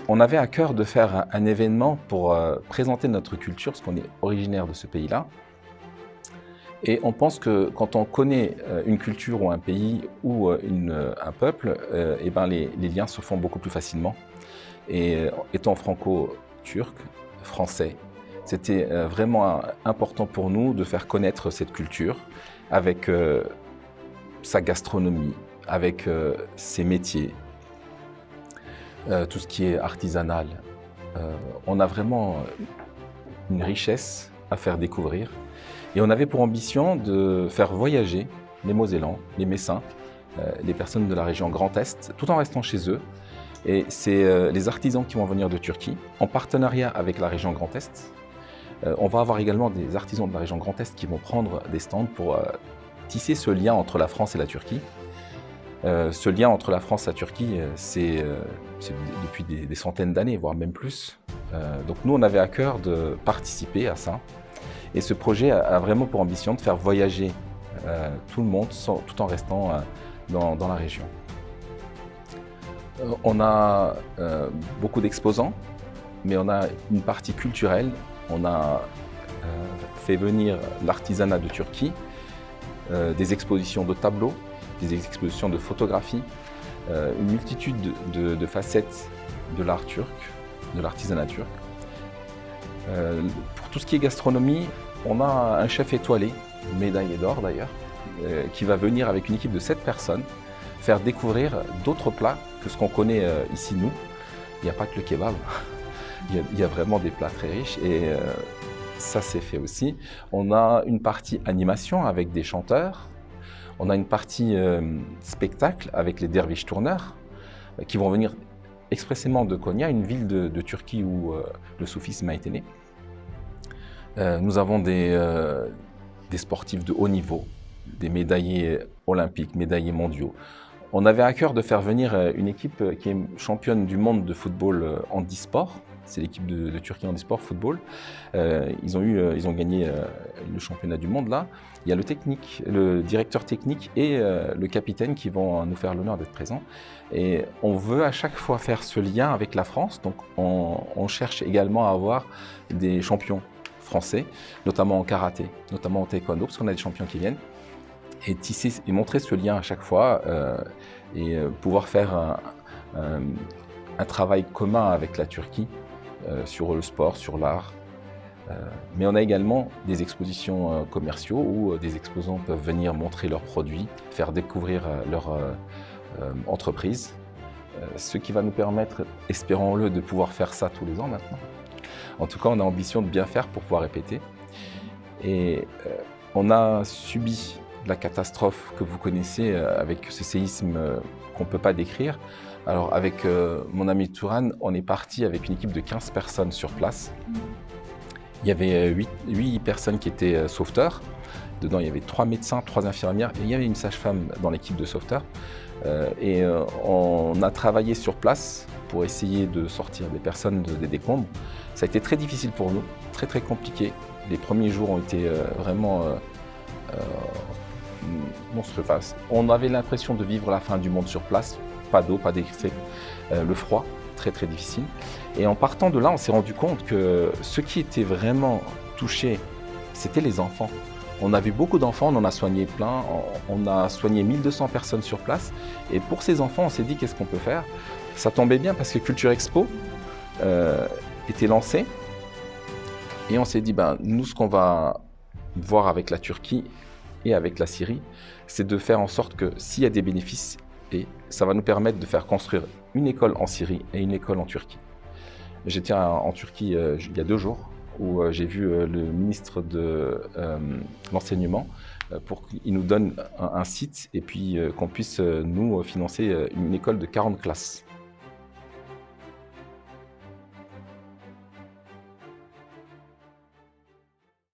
On avait à cœur de faire un événement pour présenter notre culture, parce qu'on est originaire de ce pays-là. Et on pense que quand on connaît une culture ou un pays ou un peuple, eh ben les liens se font beaucoup plus facilement. Et étant franco-turc, français, c'était vraiment important pour nous de faire connaître cette culture avec sa gastronomie, avec ses métiers, tout ce qui est artisanal. On a vraiment une richesse à faire découvrir. Et on avait pour ambition de faire voyager les Mosellans, les Messins, les personnes de la région Grand Est, tout en restant chez eux. Et c'est les artisans qui vont venir de Turquie, en partenariat avec la région Grand Est. On va avoir également des artisans de la région Grand Est qui vont prendre des stands pour tisser ce lien entre la France et la Turquie. Ce lien entre la France et la Turquie, c'est depuis des centaines d'années, voire même plus. Donc nous, on avait à cœur de participer à ça. Et ce projet a vraiment pour ambition de faire voyager tout le monde tout en restant dans la région. On a beaucoup d'exposants, mais on a une partie culturelle. On a fait venir l'artisanat de Turquie, des expositions de tableaux, des expositions de photographies, une multitude de facettes de l'art turc, de l'artisanat turc. Pour tout ce qui est gastronomie, on a un chef étoilé, médaillé d'or d'ailleurs, qui va venir avec une équipe de 7 personnes faire découvrir d'autres plats que ce qu'on connaît ici nous. Il n'y a pas que le kebab, il y a vraiment des plats très riches et ça c'est fait aussi. On a une partie animation avec des chanteurs, on a une partie spectacle avec les derviches tourneurs qui vont venir expressément de Konya, une ville de Turquie où le soufisme a été né. Nous avons des sportifs de haut niveau, des médaillés olympiques, médaillés mondiaux. On avait à cœur de faire venir une équipe qui est championne du monde de football handisport. C'est l'équipe de Turquie handisport football. Ils ont gagné le championnat du monde là. Il y a le directeur technique et le capitaine qui vont nous faire l'honneur d'être présents. Et on veut à chaque fois faire ce lien avec la France. Donc on cherche également à avoir des champions français, notamment en karaté, notamment en taekwondo, parce qu'on a des champions qui viennent. Et tisser et montrer ce lien à chaque fois et pouvoir faire un travail commun avec la Turquie sur le sport, sur l'art. Mais on a également des expositions commerciaux où des exposants peuvent venir montrer leurs produits, faire découvrir leur entreprise, ce qui va nous permettre, espérons-le, de pouvoir faire ça tous les ans maintenant. En tout cas, on a ambition de bien faire pour pouvoir répéter. Et on a subi la catastrophe que vous connaissez avec ce séisme qu'on ne peut pas décrire. Alors avec mon ami Touran, on est parti avec une équipe de 15 personnes sur place. Il y avait 8 personnes qui étaient sauveteurs. Dedans, il y avait 3 médecins, 3 infirmières et il y avait une sage-femme dans l'équipe de sauveteurs. On a travaillé sur place pour essayer de sortir des personnes des décombres. Ça a été très difficile pour nous, très très compliqué. Les premiers jours ont été vraiment monstrueux. On avait l'impression de vivre la fin du monde sur place, pas d'eau, pas d'électricité, le froid, très très difficile. Et en partant de là, on s'est rendu compte que ceux qui étaient vraiment touchés, c'était les enfants. On a vu beaucoup d'enfants, on en a soigné plein, on a soigné 1200 personnes sur place. Et pour ces enfants, on s'est dit qu'est-ce qu'on peut faire? Ça tombait bien parce que Culture Expo était lancée. Et on s'est dit, nous, ce qu'on va voir avec la Turquie et avec la Syrie, c'est de faire en sorte que s'il y a des bénéfices, et ça va nous permettre de faire construire une école en Syrie et une école en Turquie. J'étais en Turquie il y a 2 jours, où j'ai vu le ministre de l'enseignement pour qu'il nous donne un site et puis qu'on puisse nous financer une école de 40 classes.